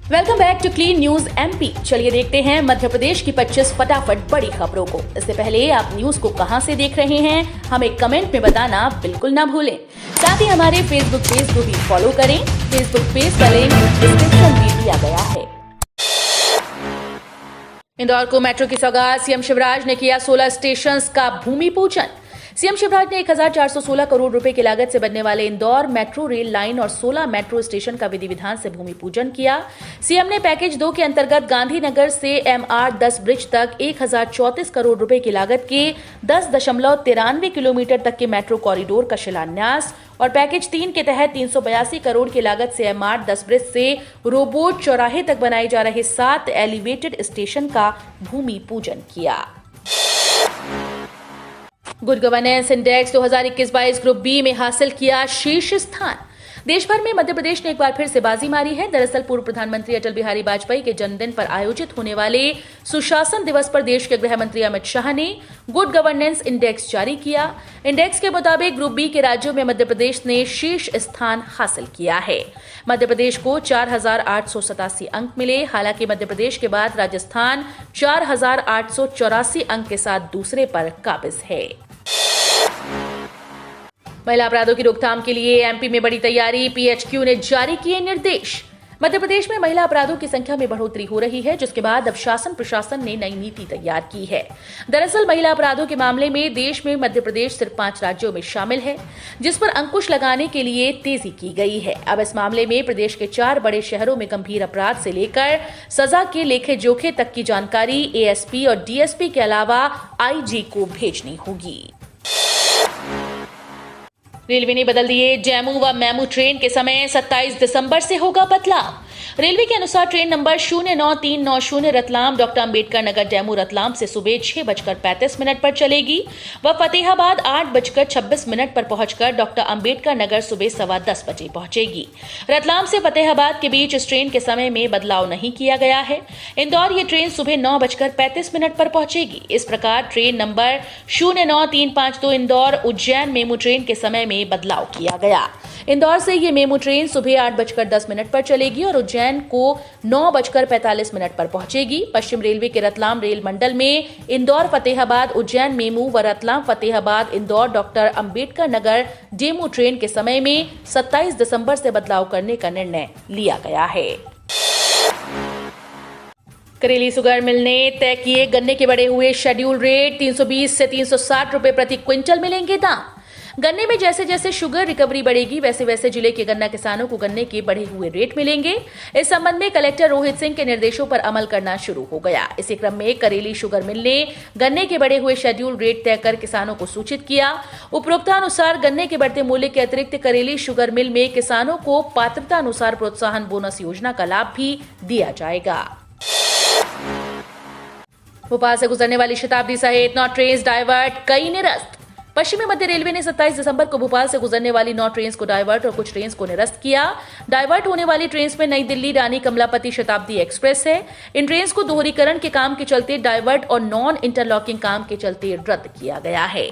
Welcome back to clean news MP. चलिए देखते हैं मध्य प्रदेश की 25 फटाफट बड़ी खबरों को। इससे पहले आप न्यूज को कहां से देख रहे हैं, हमें कमेंट में बताना बिल्कुल ना भूलें। साथ ही हमारे फेसबुक पेज को भी फॉलो करें। फेसबुक पेज का लिंक डिस्क्रिप्शन में दिया गया है। इंदौर को मेट्रो की सौगात, सीएम शिवराज ने किया 16 स्टेशन का भूमि पूजन। सीएम शिवराज ने 1416 करोड़ रुपए की लागत से बनने वाले इंदौर मेट्रो रेल लाइन और 16 मेट्रो स्टेशन का विधि विधान से भूमि पूजन किया। सीएम ने पैकेज 2 के अंतर्गत गांधीनगर से MR10 ब्रिज तक 1034 करोड़ रुपए की लागत के 10.93 किलोमीटर तक के मेट्रो कॉरिडोर का शिलान्यास और पैकेज 3 के तहत 382 करोड़ की लागत से MR10 ब्रिज से रोबोट चौराहे तक बनाए जा रहे 7 एलिवेटेड स्टेशन का भूमि पूजन किया। Good governance index 2021-22 group B में हासिल किया शीर्ष स्थान। देश भर में मध्य प्रदेश ने एक बार फिर से बाजी मारी है। दरअसल पूर्व प्रधानमंत्री अटल बिहारी वाजपेयी के जन्मदिन पर आयोजित होने वाले सुशासन दिवस पर देश के गृह मंत्री अमित शाह ने गुड गवर्नेंस इंडेक्स जारी किया। इंडेक्स के मुताबिक ग्रुप बी के राज्यों में मध्य प्रदेश ने शीर्ष स्थान हासिल किया है। मध्य प्रदेश को 4887 अंक मिले। हालांकि मध्य प्रदेश के बाद राजस्थान 4884 अंक के साथ दूसरे पर काबिज है। महिला अपराधों की रोकथाम के लिए एमपी में बड़ी तैयारी, पीएचक्यू ने जारी किए निर्देश। मध्य प्रदेश में महिला अपराधों की संख्या में बढ़ोतरी हो रही है, जिसके बाद अब शासन प्रशासन ने नई नीति तैयार की है। दरअसल महिला अपराधों के मामले में देश में मध्य प्रदेश सिर्फ 5 राज्यों में शामिल है, जिस पर अंकुश लगाने के लिए तेजी की गई है। अब इस मामले में प्रदेश के 4 बड़े शहरों में गंभीर अपराध से लेकर सजा के लेखे जोखे तक की जानकारी एएसपी और डीएसपी के अलावा आईजी को भेजनी होगी। रेलवे ने बदल दिए डेमू व मेमू ट्रेन के समय। 27 दिसंबर से होगा बदलाव। रेलवे के अनुसार train number 09390 Ratlam doctor Ambedkar Nagar DEMU Ratlam से सुबह 6:35 पर चलेगी व फतेहाबाद 8:26 पर पहुंचकर डॉक्टर अंबेडकर नगर सुबह 10:15 बजे पहुंचेगी। रतलाम से फतेहाबाद के बीच इस ट्रेन के समय में बदलाव नहीं किया गया है। इंदौर ये ट्रेन सुबह 9:35 पर पहुंचेगी। इस प्रकार train number 09352 Indore Ujjain MEMU train के समय में बदलाव किया गया। इंदौर से ये मेमू ट्रेन सुबह 8:10 पर चलेगी और उज्जैन को 9:45 पर पहुंचेगी। पश्चिम रेलवे के रतलाम रेल मंडल में इंदौर फतेहाबाद उज्जैन मेमू व Ratlam Fatehabad Indore doctor Ambedkar Nagar DEMU train के समय में 27 दिसंबर से बदलाव करने का निर्णय लिया गया है। करेली शुगर मिल ने तय किए गन्ने के बढ़े हुए शेड्यूल रेट। 320 से 360 रुपए प्रति क्विंटल मिलेंगे दाम। गन्ने में जैसे जैसे शुगर रिकवरी बढ़ेगी वैसे वैसे जिले के गन्ना किसानों को गन्ने के बढ़े हुए रेट मिलेंगे। इस संबंध में कलेक्टर रोहित सिंह के निर्देशों पर अमल करना शुरू हो गया। इसी क्रम में करेली शुगर मिल ने गन्ने के बढ़े हुए शेड्यूल रेट तय कर किसानों को सूचित किया। उपरोक्तानुसार गन्ने के बढ़ते मूल्य के अतिरिक्त करेली शुगर मिल में किसानों को पात्रता अनुसार प्रोत्साहन बोनस योजना का लाभ भी दिया जाएगा। भोपाल से गुजरने वाली शताब्दी सहित 9 ट्रेन डाइवर्ट, कई निरस्त। पश्चिमी मध्य रेलवे ने 27 दिसंबर को भोपाल से गुजरने वाली 9 ट्रेन को डाइवर्ट और कुछ ट्रेन को निरस्त किया। डाइवर्ट होने वाली ट्रेन में नई दिल्ली रानी कमलापति शताब्दी एक्सप्रेस है। इन ट्रेन को दोहरीकरण के काम के चलते डाइवर्ट और नॉन इंटरलॉकिंग काम के चलते रद्द किया गया है।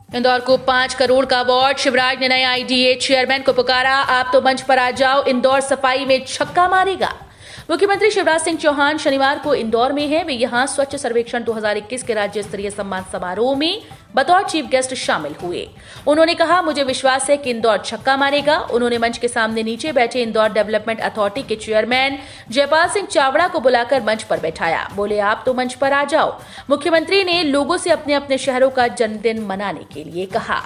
इंदौर को 5 करोड़ का अवार्ड। शिवराज ने नए IDA चेयरमैन को पुकारा। आप तो मंच पर आ जाओ, इंदौर सफाई में छक्का मारेगा। मुख्यमंत्री शिवराज सिंह चौहान शनिवार को इंदौर में हैं। वे यहां स्वच्छ सर्वेक्षण 2021 के राज्य स्तरीय सम्मान समारोह में बतौर चीफ गेस्ट शामिल हुए। उन्होंने कहा, मुझे विश्वास है कि इंदौर छक्का मारेगा। उन्होंने मंच के सामने नीचे बैठे इंदौर डेवलपमेंट अथॉरिटी के चेयरमैन जयपाल सिंह चावड़ा को बुलाकर मंच पर बैठाया। बोले, आप तो मंच पर आ जाओ। मुख्यमंत्री ने लोगों से अपने अपने शहरों का जन्मदिन मनाने के लिए कहा।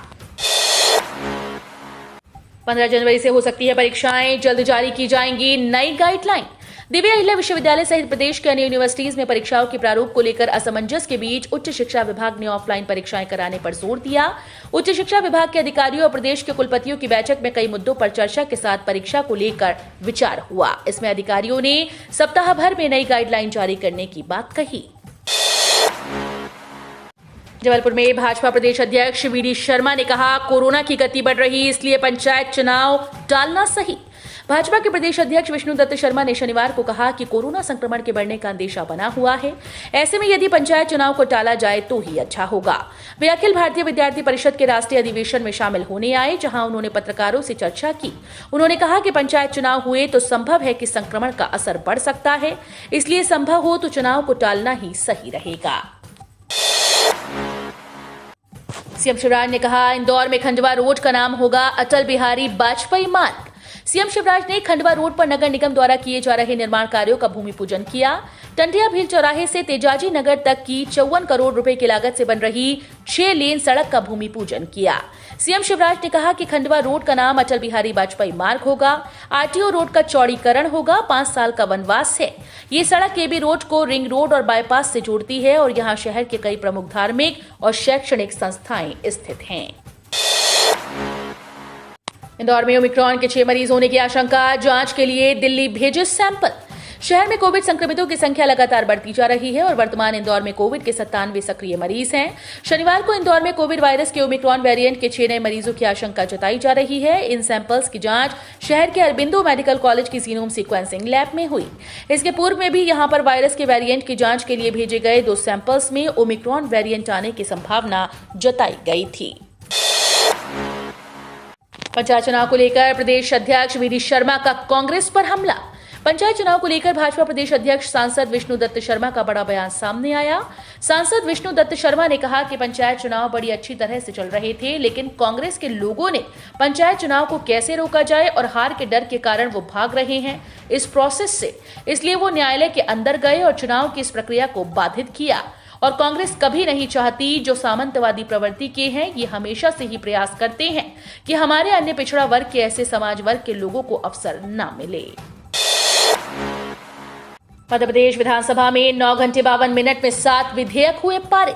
15 जनवरी से हो सकती है परीक्षाएं, जल्द जारी की जाएंगी नई गाइडलाइन। दिव्या अहिल्या विश्वविद्यालय सहित प्रदेश के अन्य यूनिवर्सिटीज में परीक्षाओं के प्रारूप को लेकर असमंजस के बीच उच्च शिक्षा विभाग ने ऑफलाइन परीक्षाएं कराने पर जोर दिया। उच्च शिक्षा विभाग के अधिकारियों और प्रदेश के कुलपतियों की बैठक में कई मुद्दों पर चर्चा के साथ परीक्षा को लेकर विचार हुआ। इसमें अधिकारियों ने सप्ताह भर में नई गाइडलाइन जारी करने की बात कही। जबलपुर में भाजपा प्रदेश अध्यक्ष VD शर्मा ने कहा, कोरोना की गति बढ़ रही, इसलिए पंचायत चुनाव टालना सही। भाजपा के प्रदेश अध्यक्ष विष्णुदत्त शर्मा ने शनिवार को कहा कि कोरोना संक्रमण के बढ़ने का अंदेशा बना हुआ है। ऐसे में यदि पंचायत चुनाव को टाला जाए तो ही अच्छा होगा। वे अखिल भारतीय विद्यार्थी परिषद के राष्ट्रीय अधिवेशन में शामिल होने आए, जहां उन्होंने पत्रकारों से चर्चा की। उन्होंने कहा कि पंचायत चुनाव हुए तो संभव है कि संक्रमण का असर बढ़ सकता है, इसलिए संभव हो तो चुनाव को टालना ही सही रहेगा। सीएम शिवराज ने कहा, इंदौर में खंडवा रोड का नाम होगा अटल बिहारी वाजपेयी मार्ग। सीएम शिवराज ने खंडवा रोड पर नगर निगम द्वारा किए जा रहे निर्माण कार्यों का भूमि पूजन किया। टंटिया भील चौराहे से तेजाजी नगर तक की 54 करोड़ रुपए की लागत से बन रही 6 लेन सड़क का भूमि पूजन किया। सीएम शिवराज ने कहा कि खंडवा रोड का नाम अटल बिहारी वाजपेयी मार्ग होगा। आरटीओ रोड का चौड़ीकरण होगा। 5 साल का वनवास है। ये सड़क केबी रोड को रिंग रोड और बाईपास से जोड़ती है और यहाँ शहर के कई प्रमुख धार्मिक और शैक्षणिक संस्थाएं स्थित हैं। इंदौर में ओमिक्रॉन के 6 मरीज होने की आशंका, जांच के लिए दिल्ली भेजे सैंपल। शहर में कोविड संक्रमितों की संख्या लगातार बढ़ती जा रही है और वर्तमान इंदौर में कोविड के 97 सक्रिय मरीज हैं। शनिवार को इंदौर में कोविड वायरस के ओमिक्रॉन वेरिएंट के 6 नए मरीजों की आशंका जताई जा रही है। इन सैंपल्स की जांच शहर के अरबिंदो मेडिकल कॉलेज की जीनोम सीक्वेंसिंग लैब में हुई। इसके पूर्व में भी यहां पर वायरस के वेरिएंट की जांच के लिए भेजे गए 2 सैंपल्स में ओमिक्रॉन वेरिएंट आने की संभावना जताई गई थी। पंचायत चुनाव को लेकर प्रदेश अध्यक्ष वीडी शर्मा का कांग्रेस पर हमला। पंचायत चुनाव को लेकर भाजपा प्रदेश अध्यक्ष सांसद विष्णुदत्त शर्मा का बड़ा बयान सामने आया। सांसद विष्णुदत्त शर्मा ने कहा कि पंचायत चुनाव बड़ी अच्छी तरह से चल रहे थे, लेकिन कांग्रेस के लोगों ने पंचायत चुनाव को कैसे रोका जाए और हार के डर के कारण वो भाग रहे हैं इस प्रोसेस से, इसलिए वो न्यायालय के अंदर गए और चुनाव की इस प्रक्रिया को बाधित किया। और कांग्रेस कभी नहीं चाहती, जो सामंतवादी प्रवृत्ति के हैं ये हमेशा से ही प्रयास करते हैं कि हमारे अन्य पिछड़ा वर्ग के ऐसे समाज वर्ग के लोगों को अवसर न मिले। मध्य प्रदेश विधानसभा में 9 घंटे 52 मिनट में 7 विधेयक हुए पारित।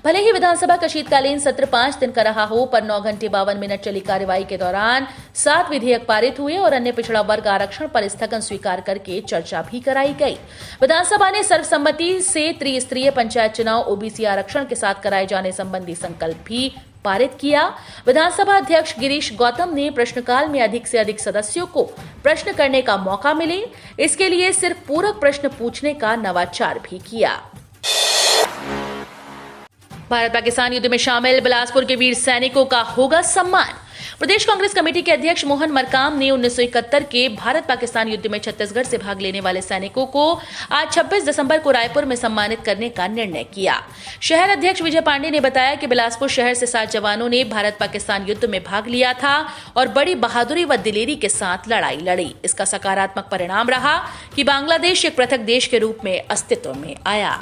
भले ही विधानसभा का शीतकालीन सत्र 5 दिन का रहा हो, पर 9 घंटे 52 मिनट चली कार्यवाही के दौरान 7 विधेयक पारित हुए और अन्य पिछड़ा वर्ग आरक्षण पर स्थगन स्वीकार करके चर्चा भी कराई गई। विधानसभा ने सर्वसम्मति से त्रिस्तरीय पंचायत चुनाव ओबीसी आरक्षण के साथ कराए जाने संबंधी संकल्प भी पारित किया। विधानसभा अध्यक्ष गिरीश गौतम ने प्रश्नकाल में अधिक से अधिक सदस्यों को प्रश्न करने का मौका मिले, इसके लिए सिर्फ पूरक प्रश्न पूछने का नवाचार भी किया। भारत पाकिस्तान युद्ध में शामिल बिलासपुर के वीर सैनिकों का होगा सम्मान। प्रदेश कांग्रेस कमेटी के अध्यक्ष मोहन मरकाम ने 1971 के भारत पाकिस्तान युद्ध में छत्तीसगढ़ से भाग लेने वाले सैनिकों को आज 26 दिसंबर को रायपुर में सम्मानित करने का निर्णय किया। शहर अध्यक्ष विजय पांडे ने बताया कि बिलासपुर शहर से 7 जवानों ने भारत पाकिस्तान युद्ध में भाग लिया था और बड़ी बहादुरी व दिलेरी के साथ लड़ाई लड़ी। इसका सकारात्मक परिणाम रहा कि बांग्लादेश एक पृथक देश के रूप में अस्तित्व में आया।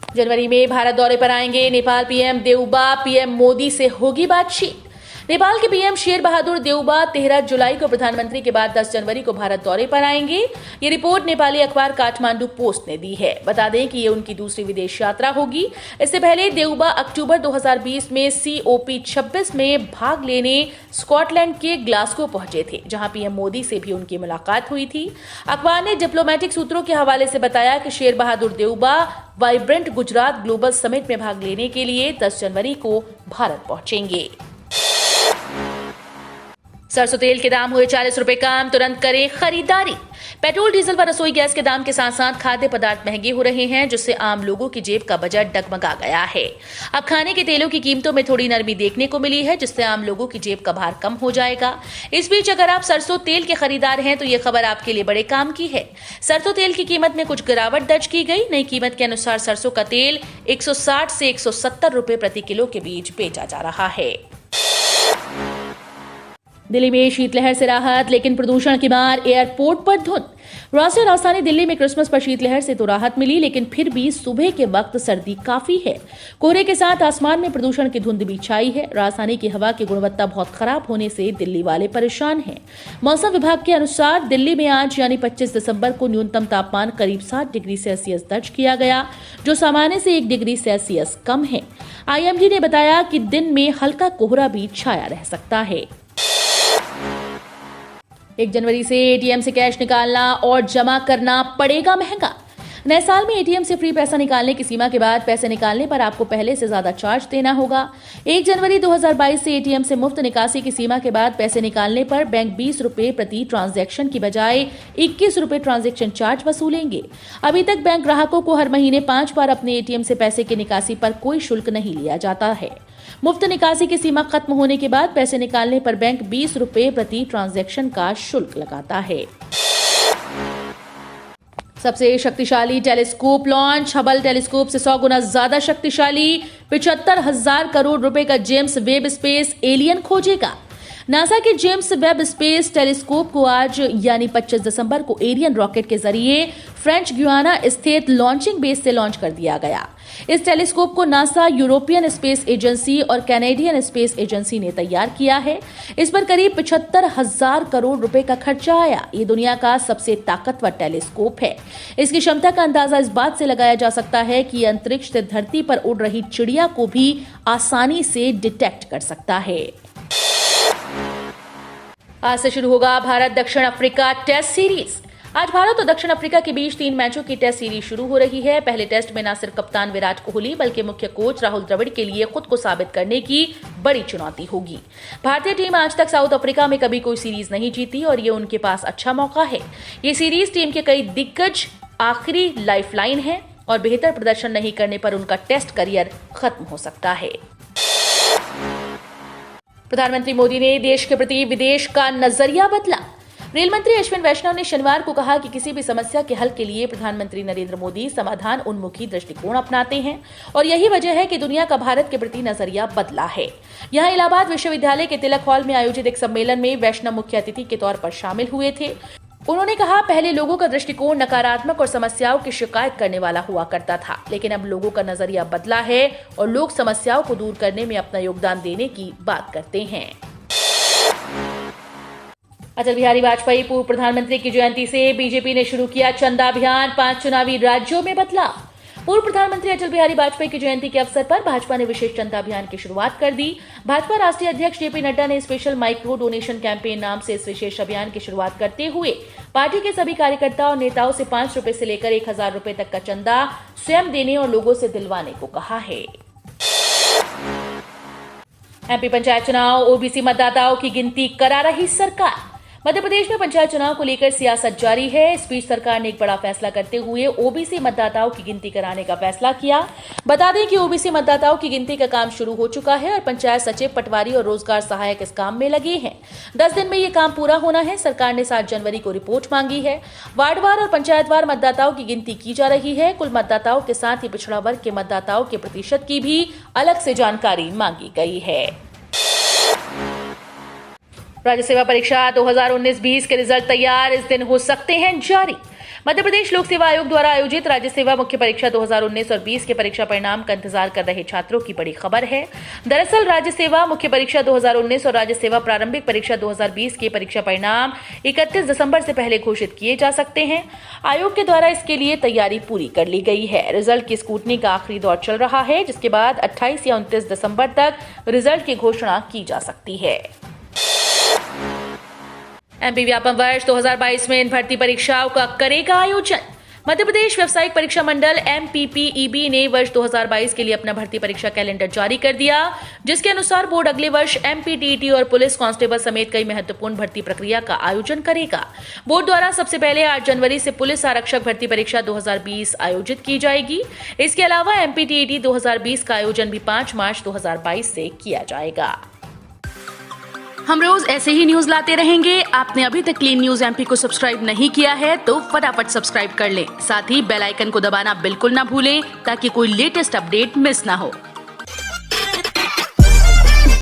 जनवरी में भारत दौरे पर आएंगे नेपाल पीएम देउबा, पीएम मोदी से होगी बातचीत। नेपाल के पीएम शेर बहादुर देउबा 13 जुलाई को प्रधानमंत्री के बाद 10 जनवरी को भारत दौरे पर आएंगे। ये रिपोर्ट नेपाली अखबार काठमांडू पोस्ट ने दी है। बता दें कि ये उनकी दूसरी विदेश यात्रा होगी। इससे पहले देउबा अक्टूबर 2020 में COP26 में भाग लेने स्कॉटलैंड के ग्लासगो पहुंचे थे, जहां पीएम मोदी से भी उनकी मुलाकात हुई थी। अखबार ने डिप्लोमेटिक सूत्रों के हवाले से बताया कि Sher Bahadur Deuba vibrant Gujarat global summit में भाग लेने के लिए 10 जनवरी को भारत पहुंचेंगे। सरसों तेल के दाम हुए 40 रुपए कम, तुरंत करें खरीदारी। पेट्रोल, डीजल व रसोई गैस के दाम के साथ साथ खाद्य पदार्थ महंगे हो रहे हैं, जिससे आम लोगों की जेब का बजट डगमगा गया है। अब खाने के तेलों की कीमतों में थोड़ी नरमी देखने को मिली है, जिससे आम लोगों की जेब का भार कम हो जाएगा। इस बीच अगर आप सरसों तेल के खरीदार हैं तो ये खबर आपके लिए बड़े काम की है। सरसों तेल की कीमत में कुछ गिरावट दर्ज की गई। नई कीमत के अनुसार सरसों का तेल 160 से 170 रुपए प्रति किलो के बीच बेचा जा रहा है। दिल्ली में शीतलहर से राहत, लेकिन प्रदूषण की मार एयरपोर्ट पर धुंध। राष्ट्रीय राजधानी दिल्ली में क्रिसमस पर शीतलहर से तो राहत मिली, लेकिन फिर भी सुबह के वक्त सर्दी काफी है। कोहरे के साथ आसमान में प्रदूषण की धुंध भी छाई है। राजधानी की हवा की गुणवत्ता बहुत खराब होने से दिल्ली वाले परेशान हैं। मौसम विभाग के अनुसार दिल्ली में आज यानी 25 दिसंबर को न्यूनतम तापमान करीब 7 डिग्री सेल्सियस दर्ज किया गया, जो सामान्य से 1 डिग्री सेल्सियस कम है। IMD ने बताया कि दिन में हल्का कोहरा भी छाया रह सकता है। 1 जनवरी से ATM से कैश निकालना और जमा करना पड़ेगा महंगा। नए साल में एटीएम से फ्री पैसा निकालने की सीमा के बाद पैसे निकालने पर आपको पहले से ज्यादा चार्ज देना होगा। 1 जनवरी 2022 से एटीएम से मुफ्त निकासी की सीमा के बाद पैसे निकालने पर बैंक 20 रुपए प्रति ट्रांजैक्शन की बजाय 21 रुपए ट्रांजैक्शन चार्ज वसूलेंगे। अभी तक बैंक ग्राहकों को हर महीने 5 बार अपने एटीएम से पैसे की निकासी पर कोई शुल्क नहीं लिया जाता है। मुफ्त निकासी की सीमा खत्म होने के बाद पैसे निकालने पर बैंक 20 रुपए प्रति ट्रांजैक्शन का शुल्क लगाता है। सबसे शक्तिशाली टेलीस्कोप लॉन्च। हबल टेलीस्कोप से 100 गुना ज्यादा शक्तिशाली 75,000 करोड़ रुपए का जेम्स वेब स्पेस एलियन खोजेगा। नासा के जेम्स वेब स्पेस टेलीस्कोप को आज यानी 25 दिसंबर को एरियन रॉकेट के जरिए फ्रेंच गुयाना स्थित लॉन्चिंग बेस से लॉन्च कर दिया गया। इस टेलीस्कोप को नासा, यूरोपियन स्पेस एजेंसी और कैनेडियन स्पेस एजेंसी ने तैयार किया है। इस पर करीब 75,000 करोड़ रुपए का खर्चा आया। ये दुनिया का सबसे ताकतवर टेलीस्कोप है। इसकी क्षमता का अंदाजा इस बात से लगाया जा सकता है कि यह अंतरिक्ष से धरती पर उड़ रही चिड़िया को भी आसानी से डिटेक्ट कर सकता है। आज से शुरू होगा भारत दक्षिण अफ्रीका टेस्ट सीरीज। आज भारत और दक्षिण अफ्रीका के बीच 3 मैचों की टेस्ट सीरीज शुरू हो रही है। पहले टेस्ट में न सिर्फ कप्तान विराट कोहली बल्कि मुख्य कोच राहुल द्रविड़ के लिए खुद को साबित करने की बड़ी चुनौती होगी। भारतीय टीम आज तक साउथ अफ्रीका में कभी कोई सीरीज नहीं जीती और ये उनके पास अच्छा मौका है। ये सीरीज टीम के कई दिग्गज आखिरी लाइफलाइन है और बेहतर प्रदर्शन नहीं करने पर उनका टेस्ट करियर खत्म हो सकता है। प्रधानमंत्री मोदी ने देश के प्रति विदेश का नजरिया बदला। रेल मंत्री अश्विन वैष्णव ने शनिवार को कहा कि किसी भी समस्या के हल के लिए प्रधानमंत्री नरेंद्र मोदी समाधान उन्मुखी दृष्टिकोण अपनाते हैं और यही वजह है कि दुनिया का भारत के प्रति नजरिया बदला है। यहां इलाहाबाद विश्वविद्यालय के तिलक हॉल में आयोजित एक सम्मेलन में वैष्णव मुख्य अतिथि के तौर पर शामिल हुए थे। उन्होंने कहा, पहले लोगों का दृष्टिकोण नकारात्मक और समस्याओं की शिकायत करने वाला हुआ करता था, लेकिन अब लोगों का नजरिया बदला है और लोग समस्याओं को दूर करने में अपना योगदान देने की बात करते हैं। अटल बिहारी वाजपेयी पूर्व प्रधानमंत्री की जयंती से बीजेपी ने शुरू किया चंदा अभियान। 5 चुनावी राज्यों में बदलाव। पूर्व प्रधानमंत्री अटल बिहारी वाजपेयी की जयंती के अवसर पर भाजपा ने विशेष चंदा अभियान की शुरुआत कर दी। भाजपा राष्ट्रीय अध्यक्ष जेपी नड्डा ने स्पेशल माइक्रो डोनेशन कैंपेन नाम से इस विशेष अभियान की शुरुआत करते हुए पार्टी के सभी कार्यकर्ताओं और नेताओं से 5 रुपए से लेकर 1,000 रुपए तक का चंदा स्वयं देने और लोगों से दिलवाने को कहा है। एमपी पंचायत चुनाव, ओबीसी मतदाताओं की गिनती करा रही सरकार। मध्य प्रदेश में पंचायत चुनाव को लेकर सियासत जारी है। इस बीच सरकार ने एक बड़ा फैसला करते हुए ओबीसी मतदाताओं की गिनती कराने का फैसला किया। बता दें कि ओबीसी मतदाताओं की गिनती का काम शुरू हो चुका है और पंचायत सचिव, पटवारी और रोजगार सहायक इस काम में लगे हैं। 10 दिन में ये काम पूरा होना है। सरकार ने 7 जनवरी को रिपोर्ट मांगी है। वार्डवार और पंचायतवार मतदाताओं की गिनती की जा रही है। कुल मतदाताओं के साथ ही पिछड़ा वर्ग के मतदाताओं के प्रतिशत की भी अलग से जानकारी मांगी गई है। राज्य सेवा परीक्षा 2019-20 के रिजल्ट तैयार, इस दिन हो सकते हैं जारी। मध्य प्रदेश लोक सेवा आयोग द्वारा आयोजित राज्य सेवा मुख्य परीक्षा 2019 और 20 के परीक्षा परिणाम का इंतजार कर रहे छात्रों की बड़ी खबर है। दरअसल राज्य सेवा मुख्य परीक्षा 2019 और राज्य सेवा प्रारंभिक परीक्षा 2020 के परीक्षा परिणाम 31 दिसंबर से पहले घोषित किए जा सकते हैं। आयोग के द्वारा इसके लिए तैयारी पूरी कर ली गई है। रिजल्ट की स्क्रूटनी का आखिरी दौर चल रहा है, जिसके बाद 28 या 29 दिसंबर तक रिजल्ट की घोषणा की जा सकती है। एमपी व्यापम वर्ष 2022 में इन भर्ती परीक्षाओं का करेगा आयोजन। मध्य प्रदेश व्यावसायिक परीक्षा मंडल MPPEB ने वर्ष 2022 के लिए अपना भर्ती परीक्षा कैलेंडर जारी कर दिया, जिसके अनुसार बोर्ड अगले वर्ष MP, TET और पुलिस कांस्टेबल समेत कई महत्वपूर्ण भर्ती प्रक्रिया का आयोजन करेगा। बोर्ड द्वारा सबसे पहले 8 जनवरी से पुलिस आरक्षक भर्ती परीक्षा 2020 आयोजित की जाएगी। इसके अलावा MP, TET 2020 का आयोजन भी 5 मार्च 2022 से किया जाएगा। हम रोज ऐसे ही न्यूज लाते रहेंगे। आपने अभी तक क्लीन न्यूज MP को सब्सक्राइब नहीं किया है तो फटाफट सब्सक्राइब कर लें। साथ ही बेल आइकन को दबाना बिल्कुल ना भूलें ताकि कोई लेटेस्ट अपडेट मिस ना हो।